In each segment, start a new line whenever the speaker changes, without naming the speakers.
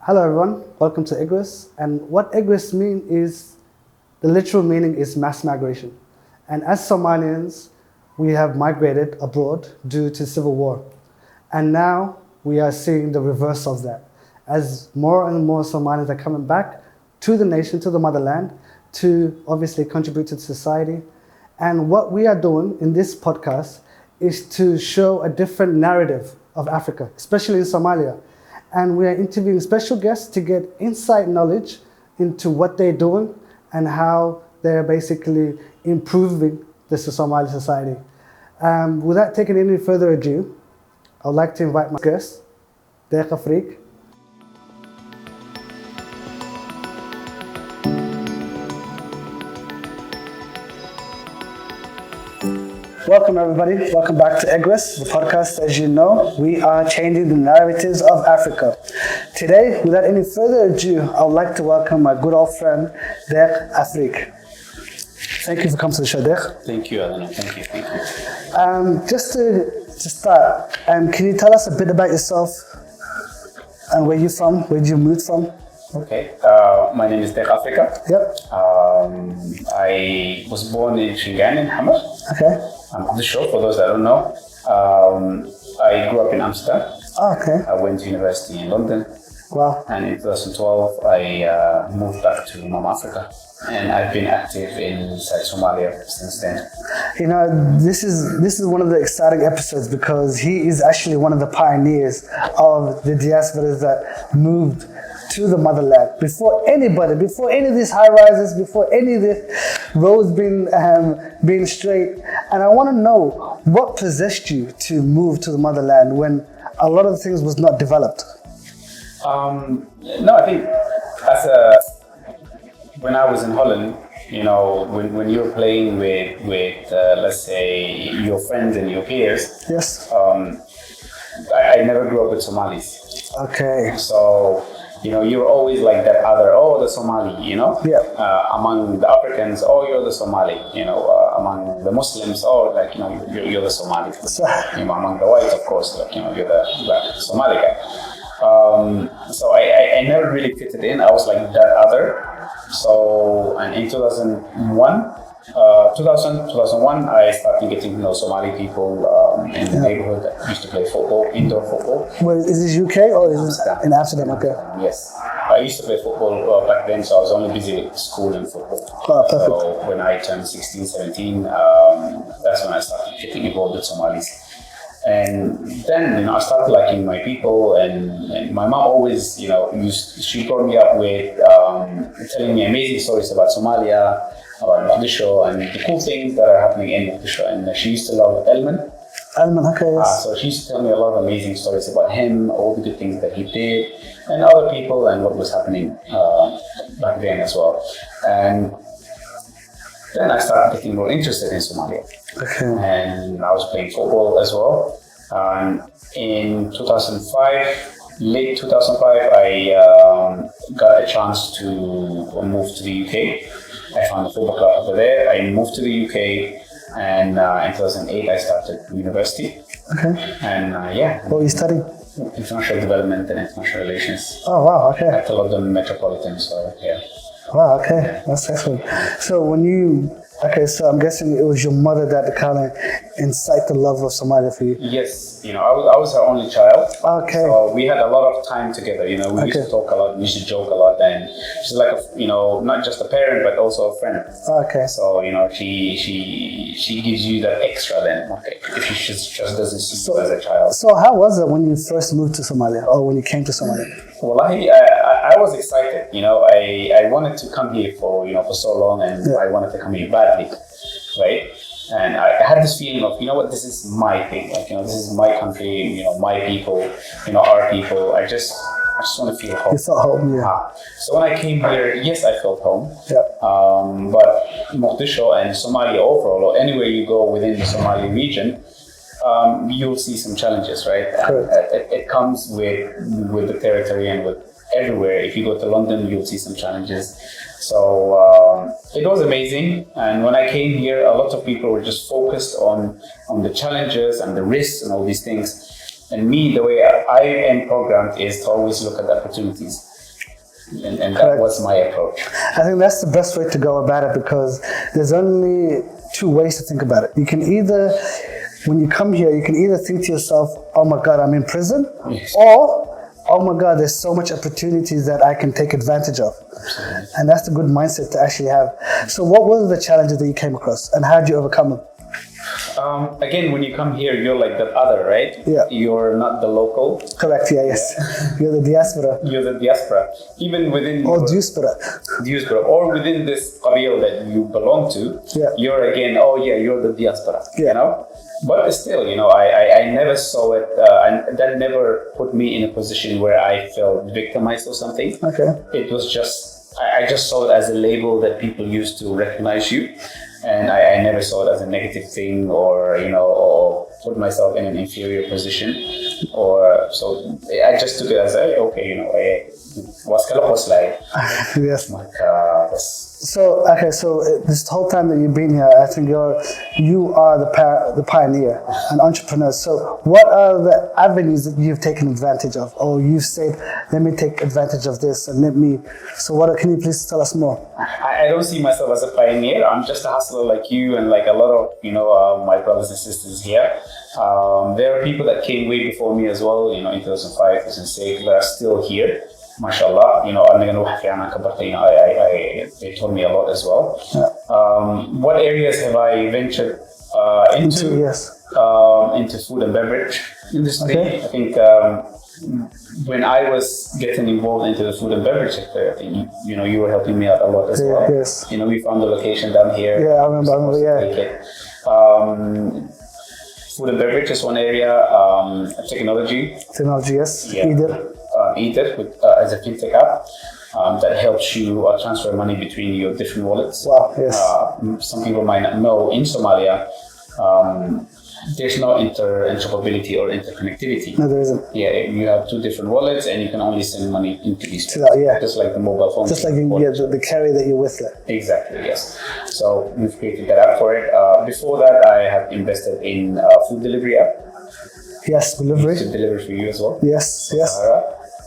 Hello everyone, welcome to EGRESS. And what EGRESS mean is, the literal meaning is mass migration. And as Somalians, we have migrated abroad due to civil war. And now we are seeing the reverse of that. As more and more Somalians are coming back to the nation, to the motherland, to obviously contribute to society. And what we are doing in this podcast is to show a different narrative of Africa, especially in Somalia. And we are interviewing special guests to get inside knowledge into what they're doing and how they're basically improving the Somali society. Without taking any further ado, I would like to invite my guest, Deeq. Welcome everybody, welcome back to EGRESS, the podcast. As you know, we are changing the narratives of Africa. Today, without any further ado, I would like to welcome my good old friend, Deeq. Thank you for coming to the show, Deeq.
Thank you, Alana. Thank you.
Just to start, can you tell us a bit about yourself and where you're from, where did you move from?
Okay, my name is Deeq Africa.
Yep.
I was born in Shingan in Hamar.
Okay.
I'm the show for those that don't know. I grew up in Amsterdam.
Oh, okay.
I went to university in London.
Wow.
And in 2012, I moved back to Africa. And I've been active inside Somalia since then.
You know, this is one of the exciting episodes because he is actually one of the pioneers of the diasporas that moved to the motherland before anybody, before any of these high rises, before any of this roads being straight. And I want to know what possessed you to move to the motherland when a lot of things was not developed.
No, I think when I was in Holland, you know, when you're playing with let's say your friends and your peers.
Yes.
I never grew up with Somalis.
Okay.
So, you know, you're always like that other, the Somali, you know?
Yeah.
Among the Africans, you're the Somali, you know, among the Muslims, like, you know, you're the Somali. You know, among the whites, of course, like, you know, you're the black Somali guy. So I never really fitted in. I was like that other. So, and in 2001, I started getting to know Somali people in the neighborhood that used to play football, indoor football.
Well, is this UK or is this in Amsterdam? Okay.
Yes. I used to play football back then, so I was only busy with school and football.
Oh, perfect.
So when I turned 16, 17, that's when I started getting involved with Somalis. And then, you know, I started liking my people, and my mom always, you know, she brought me up with telling me amazing stories about Somalia, about Mogadishu, and the cool things that are happening in Mogadishu. And she used to love Elman.
Okay, yes.
So she used to tell me a lot of amazing stories about him, all the good things that he did, and other people, and what was happening back then as well. And then I started getting more interested in Somalia.
Okay.
And I was playing football as well. In 2005, late 2005, I got a chance to move to the UK. I found a football club over there. I moved to the UK, and in 2008, I started university.
Okay.
And
What were you studying?
International development and international relations.
Oh, wow, okay.
At the London Metropolitan, so yeah.
Wow, okay, that's excellent. So so I'm guessing it was your mother that kind of incite the love of Somalia for you.
Yes, you know, I was her only child.
Okay.
So we had a lot of time together, you know, we used to talk a lot, we used to joke a lot, and she's like, you know, not just a parent, but also a friend.
Okay.
So, you know, she gives you that extra then, okay, if she just doesn't see you as a child.
So how was it when you first moved to Somalia, or when you came to Somalia?
Well, I was excited, you know, I wanted to come here for so long, and I wanted to come here badly, right? And I had this feeling of, you know what, this is my thing, like, you know, this is my country, you know, my people, you know, our people. I just want to feel home.
You felt home, yeah.
So when I came here, yes, I felt home.
Yeah.
But Mogadishu and Somalia overall, or anywhere you go within the Somali region, you'll see some challenges, right? It comes with the territory and with everywhere. If you go to London, you'll see some challenges. So it was amazing. And when I came here, a lot of people were just focused on the challenges and the risks and all these things. And me, the way I am programmed is to always look at the opportunities. And that was my approach.
I think that's the best way to go about it, because there's only two ways to think about it. You can either, when you come here, you can either think to yourself, oh my God, I'm in prison,
Yes.
or, oh my God, there's so much opportunities that I can take advantage of.
Absolutely.
And that's a good mindset to actually have. So what were the challenges that you came across, and how did you overcome them?
Again, when you come here, you're like the other, right?
Yeah.
You're not the local.
Correct, yeah, yes. You're the diaspora.
You're the diaspora. Even within
Or
your
diaspora.
diaspora, or within this qabil that you belong to,
Yeah.
you're again, oh yeah, you're the diaspora,
Yeah.
you know? But still, you know, I never saw it, and that never put me in a position where I felt victimized or something.
Okay.
It was just, I just saw it as a label that people use to recognize you. And I never saw it as a negative thing, or, you know, or put myself in an inferior position. Or, so I just took it as, okay, you know, was like,
Yes.
So
So this whole time that you've been here, I think you are the pioneer, an entrepreneur. So what are the avenues that you've taken advantage of? Or you've said, let me take advantage of this and let me, so can you please tell us more?
I don't see myself as a pioneer. I'm just a hustler like you and like a lot of, you know, my brothers and sisters here. There are people that came way before me as well, you know, in 2005, 2006, that are still here. MashaAllah, you know, they taught me a lot as well.
Yeah.
What areas have I ventured into?
Yes.
Into food and beverage industry.
Okay.
I think when I was getting involved into the food and beverage sector, I think you know, you were helping me out a lot as well.
Yes.
You know, we found the location down here.
Yeah, I remember,
yeah. Food and beverage is one area. Technology.
Technology, yes.
Yeah. EGRESS as a fintech app that helps you transfer money between your different wallets.
Wow, yes.
Some people might not know, in Somalia, there's no interoperability or interconnectivity.
No, there isn't.
Yeah, you have two different wallets and you can only send money into these two.
Yeah.
Just like the mobile phone.
Just like the carry that you're with.
Exactly, yes. So we've created that app for it. Before that, I have invested in a food delivery app.
Yes, delivery.
To deliver for you as well.
Yes, yes.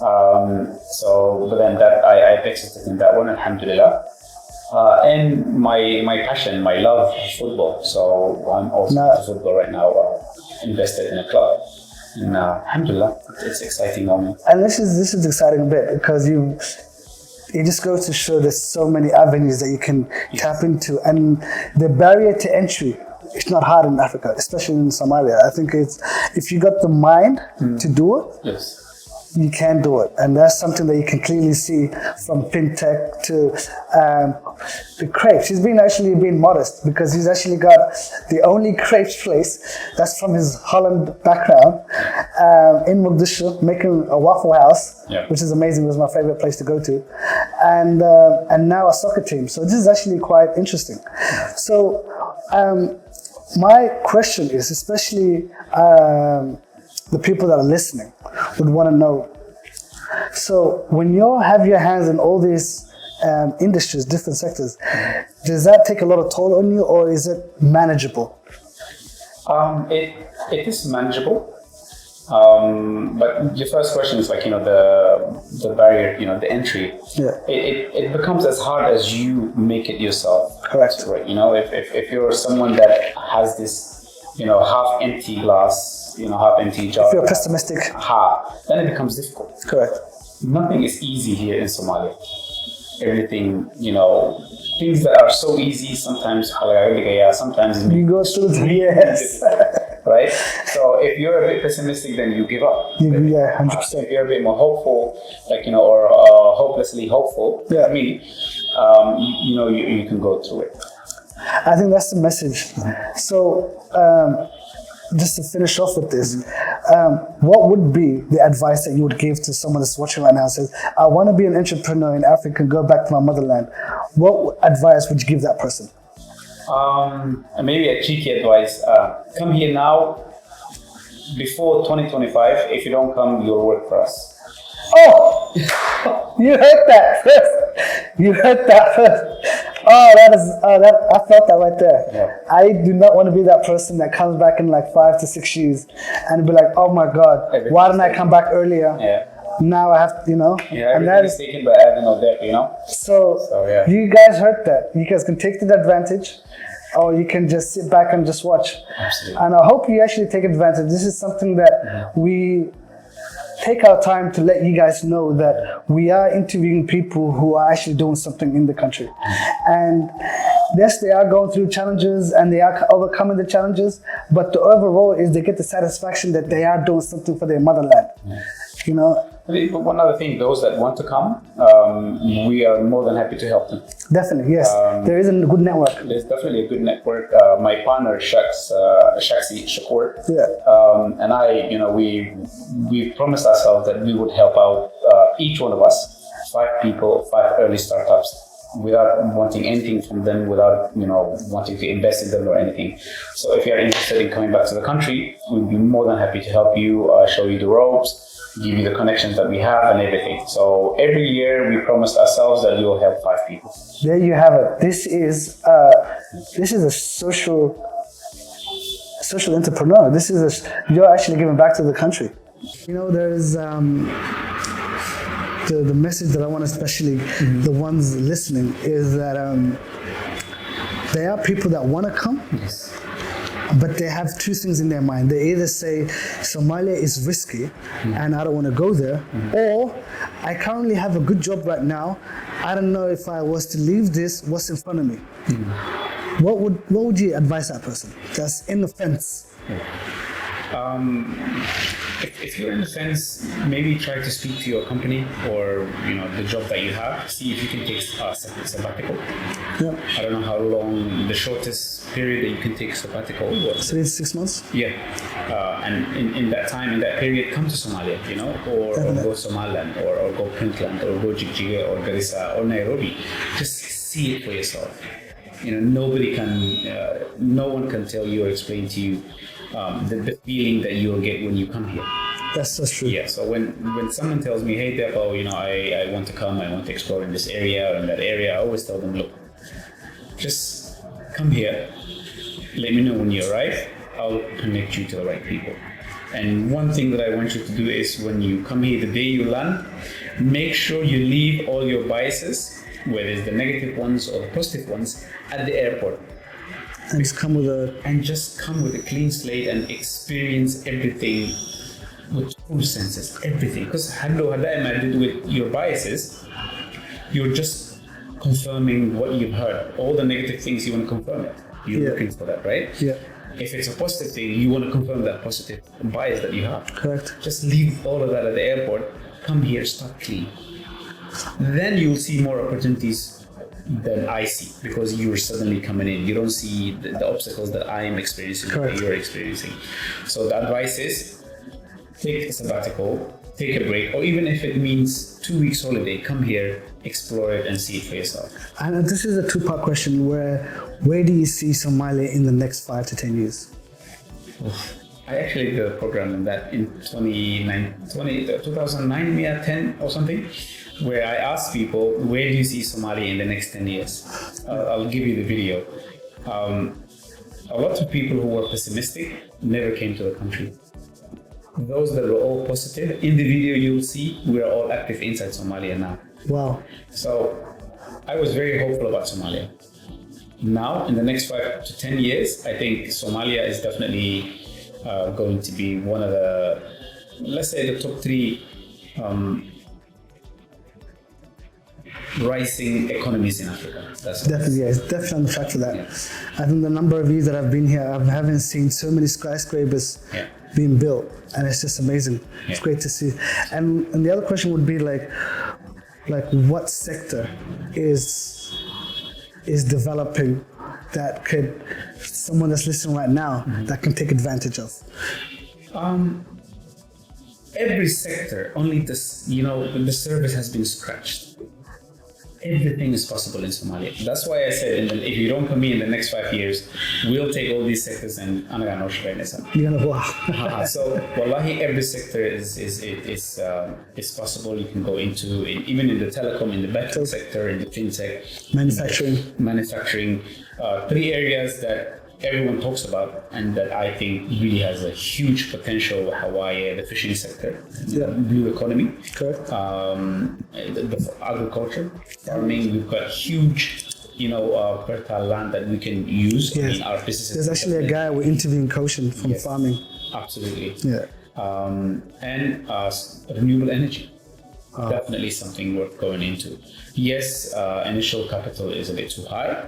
But then that I exited in that one, alhamdulillah. And my passion, my love for football. So I'm also into football right now, invested in a club. And alhamdulillah, it's exciting moment.
And this is exciting a bit, because it just goes to show there's so many avenues that you can tap into, and the barrier to entry, it's not hard in Africa, especially in Somalia. I think it's, if you got the mind to do it,
yes,
you can do it. And that's something that you can clearly see from fintech to the crepes. He's actually being modest, because he's actually got the only crepes place that's from his Holland background in Mogadishu, making a Waffle House, which is amazing. It was my favorite place to go to. And now a soccer team. So this is actually quite interesting. So my question is, especially the people that are listening would want to know. So when you have your hands in all these industries, different sectors, does that take a lot of toll on you, or is it manageable?
It is manageable. But your first question is like, you know, the barrier, you know, the entry.
Yeah.
It becomes as hard as you make it yourself.
Correct.
Right. You know, if you're someone that has this, you know, half empty glass, you know, half empty jar.
If you're pessimistic.
Then it becomes difficult.
Correct.
Nothing is easy here in Somalia. Everything, you know, things that are so easy, sometimes
you go through the yes.
Right? So if you're a bit pessimistic, then you give up.
Yeah, 100%.
If you're a bit more hopeful, like, you know, or hopelessly hopeful,
yeah.
I mean, you know, you can go through it.
I think that's the message. So, just to finish off with this, what would be the advice that you would give to someone that's watching right now and says, I want to be an entrepreneur in Africa and go back to my motherland? What advice would you give that person?
Maybe a cheeky advice. Come here now. Before 2025, if you don't come, you'll work for us.
Oh, you heard that first. You heard that first. I felt that right there.
Yeah.
I do not want to be that person that comes back in like 5 to 6 years and be like, oh my God, why didn't I come back earlier?
Yeah.
Now I have to,
Yeah,
and
everything is taken by Adam or Deeq,
So
yeah.
you guys heard that. You guys can take the advantage, or you can just sit back and just watch.
Absolutely.
And I hope you actually take advantage. This is something that we take our time to let you guys know that we are interviewing people who are actually doing something in the country. And yes, they are going through challenges and they are overcoming the challenges, but the overall is they get the satisfaction that they are doing something for their motherland.
One other thing, those that want to come, we are more than happy to help them.
Definitely, yes. There is a good network.
There's definitely a good network. My partner, Shakur, and I, we promised ourselves that we would help out each one of us, 5 people, 5 early startups, without wanting anything from them, without wanting to invest in them or anything. So if you're interested in coming back to the country, we'd be more than happy to help you, show you the ropes, give you the connections that we have and everything. So every year we promised ourselves that we will help 5 people.
There you have it. This is a social entrepreneur. You're actually giving back to the country. There's the message that I want, especially the ones listening, is that there are people that want to come.
Yes.
But they have 2 things in their mind. They either say Somalia is risky and I don't want to go there, or I currently have a good job right now. I don't know if I was to leave this, what's in front of me. What would you advise that person that's in the fence?
If you're in the fence, maybe try to speak to your company or the job that you have. See if you can take a sabbatical.
Yeah.
I don't know how long the shortest period that you can take a sabbatical was.
3 to 6 months.
Yeah, and in that time, in that period, come to Somalia, or go Somaliland, or go Puntland, or go Jigjiga, or Garissa, or Nairobi. Just see it for yourself. No one can tell you or explain to you the feeling that you'll get when you come here.
That's so true.
Yeah. So when someone tells me, "Hey, Deeq, I want to come, I want to explore in this area or in that area," I always tell them, "Look, just come here. Let me know when you arrive. I'll connect you to the right people." And one thing that I want you to do is when you come here, the day you land, make sure you leave all your biases, whether it's the negative ones or the positive ones, at the airport.
And just come with
a clean slate and experience everything with full senses, everything. Because with your biases, you're just confirming what you've heard. All the negative things, you want to confirm it. You're looking for that, right?
Yeah.
If it's a positive thing, you want to confirm that positive bias that you have.
Correct.
Just leave all of that at the airport. Come here, start clean. Then you'll see more opportunities than I see, because you're suddenly coming in. You don't see the obstacles that I am experiencing, that you're experiencing. So the advice is, take a sabbatical, take a break, or even if it means 2 weeks holiday, come here, explore it and see it for yourself.
And this is a 2-part question. Where do you see Somalia in the next 5 to 10 years?
I actually did a program in that in 2009, maybe 10 or something, where I asked people, where do you see Somalia in the next 10 years? I'll give you the video. A lot of people who were pessimistic never came to the country. Those that were all positive, in the video you'll see we're all active inside Somalia now.
Wow.
So I was very hopeful about Somalia. Now, in the next 5 to 10 years, I think Somalia is definitely going to be one of the, let's say, the top 3 rising economies in Africa. That's
definitely, yeah, it's definitely on the track for that.
Yeah.
I think the number of years that I've been here, I haven't seen so many skyscrapers being built, and it's just amazing. It's great to see. And the other question would be like what sector is developing that could, someone that's listening right now, that can take advantage of?
Every sector, only this, the service has been scratched. everything is possible in Somalia. That's why I said, if you don't come in the next 5 years, we'll take all these sectors and anaga no shaqeynaysa.
Wow.
So, wallahi, every sector is possible. You can go into even in the telecom, in the banking sector, in the fintech, manufacturing. 3 areas that everyone talks about and that I think really has a huge potential. Hawaii, the fishing sector, blue economy,
correct.
The agriculture, farming. We've got huge, fertile land that we can use.
Yes.
I mean, our businesses.
There's actually a guy we're interviewing coaching from farming.
Absolutely.
Yeah.
And renewable energy. Definitely something worth going into. Yes, initial capital is a bit too high,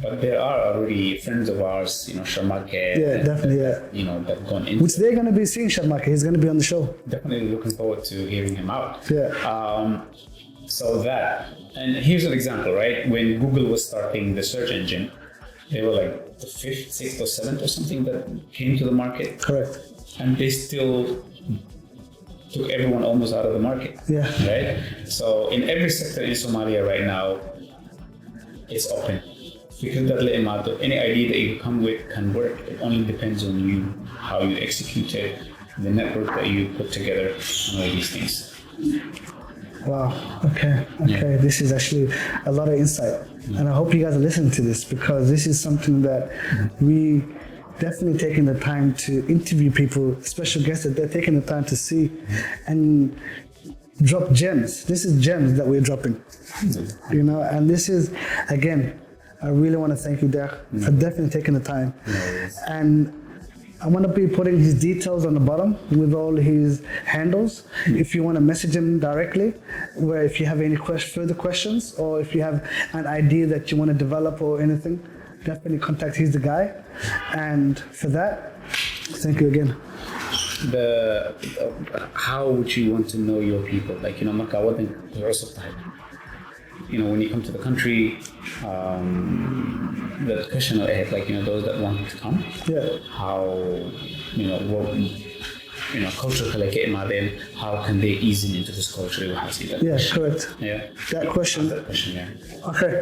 but there are already friends of ours, Sharmake. That gone into.
Which they're going to be seeing Sharmake. He's going to be on the show.
Definitely looking forward to hearing him out.
Yeah.
So that, and here's an example, right? When Google was starting the search engine, they were like the 5th, 6th, or 7th or something that came to the market.
Correct.
And they still took everyone almost out of the market.
Yeah.
Right? So in every sector in Somalia right now, it's open. Any idea that you come with can work. It only depends on you, how you execute it, the network that you put together, and all these things.
Wow. Okay. This is actually a lot of insight. And I hope you guys are listening to this, because this is something that we definitely taking the time to interview people, special guests that they're taking the time to see and drop gems. This is gems that we're dropping, and this is, again, I really want to thank you, Deeq, for definitely taking the time. And I'm going to be putting his details on the bottom with all his handles. If you want to message him directly, where if you have any further questions, or if you have an idea that you want to develop or anything, definitely contact. He's the guy. And for that, thank you again.
How would you want to know your people? Marka wadanka wuxuu cusub tahay. When you come to the country, the question ahead, those that want to come.
Yeah.
How, culture kale ka imaadeen, how can they ease into this culture?
Yeah, correct.
Yeah.
That question.
Yeah.
Okay.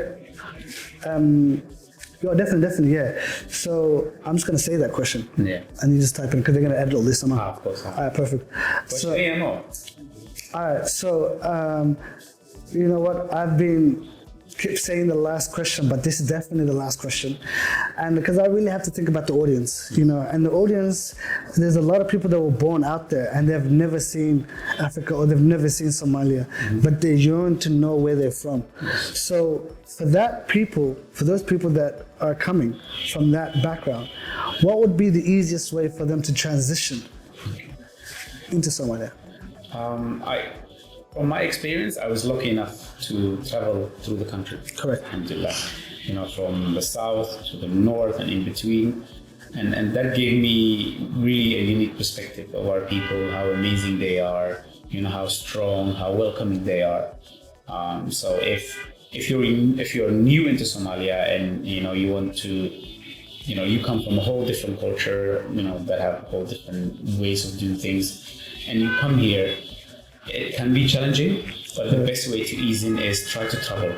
Definitely, yeah. So I'm just gonna say that question.
Yeah.
And you just type in, because they're gonna edit all this somehow.
Of course.
All right, perfect.
So,
all right, so you know what? Keep saying the last question, but this is definitely the last question. And because I really have to think about the audience, and the audience, there's a lot of people that were born out there and they've never seen Africa or they've never seen Somalia, but they yearn to know where they're from. So for those people that are coming from that background, what would be the easiest way for them to transition into Somalia?
From my experience, I was lucky enough to travel through the country.
Correct.
Alhamdulillah. From the south to the north and in between. And that gave me really a unique perspective of our people, how amazing they are, how strong, how welcoming they are. So if you're new into Somalia and you want to, you come from a whole different culture, that have whole different ways of doing things, and you come here, it can be challenging, but the best way to ease in is try to travel.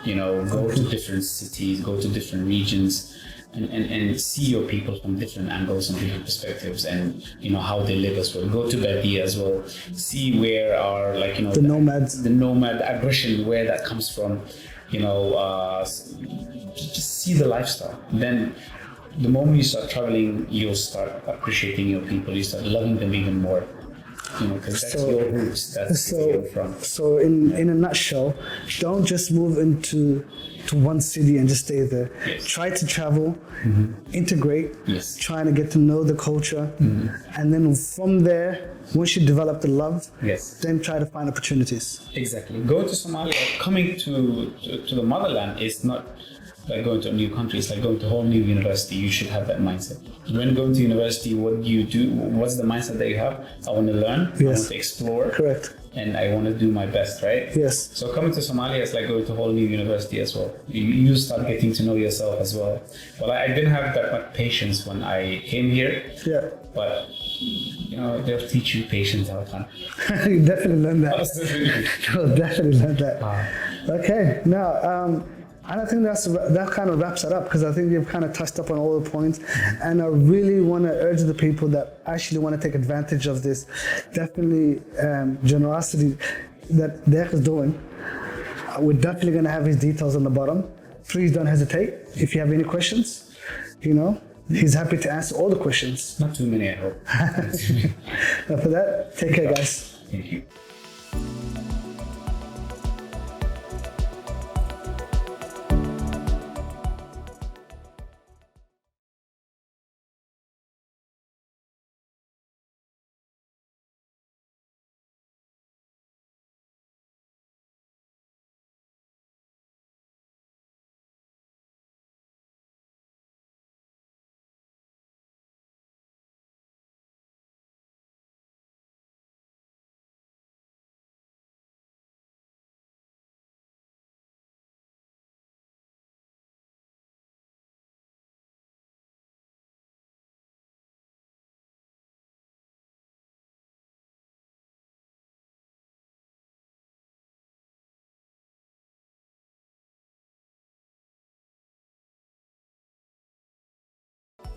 Go to different cities, go to different regions, and see your people from different angles and different perspectives, and how they live as well. Go to Badia as well. See where are
the nomads,
the nomad aggression, where that comes from. Just see the lifestyle. Then the moment you start traveling, you'll start appreciating your people. You start loving them even more. Because that's your roots. That's where you're from.
So in a nutshell, don't just move into one city and just stay there.
Yes.
Try to travel, integrate,
Yes.
trying to get to know the culture, and then from there, once you develop the love,
Yes.
then try to find opportunities.
Exactly. Going to Somalia, coming to the motherland is not like going to a new country. It's like going to a whole new university. You should have that mindset. When going to university, what do you do? What's the mindset that you have? I want to learn.
Yes.
I want to explore.
Correct.
And I want to do my best, right?
Yes.
So coming to Somalia is like going to a whole new university as well. You start getting to know yourself as well. Well, I didn't have that much patience when I came here.
Yeah.
But they'll teach you patience all the time.
You definitely learned that.
Absolutely.
You'll definitely learn that. Okay, now, and I think that kind of wraps it up because I think you've kind of touched up on all the points. And I really want to urge the people that actually want to take advantage of this, definitely generosity that Deeq is doing. We're definitely going to have his details on the bottom. Please don't hesitate. If you have any questions, he's happy to answer all the questions.
Not too many, I hope.
For that, take care, guys.
Thank you.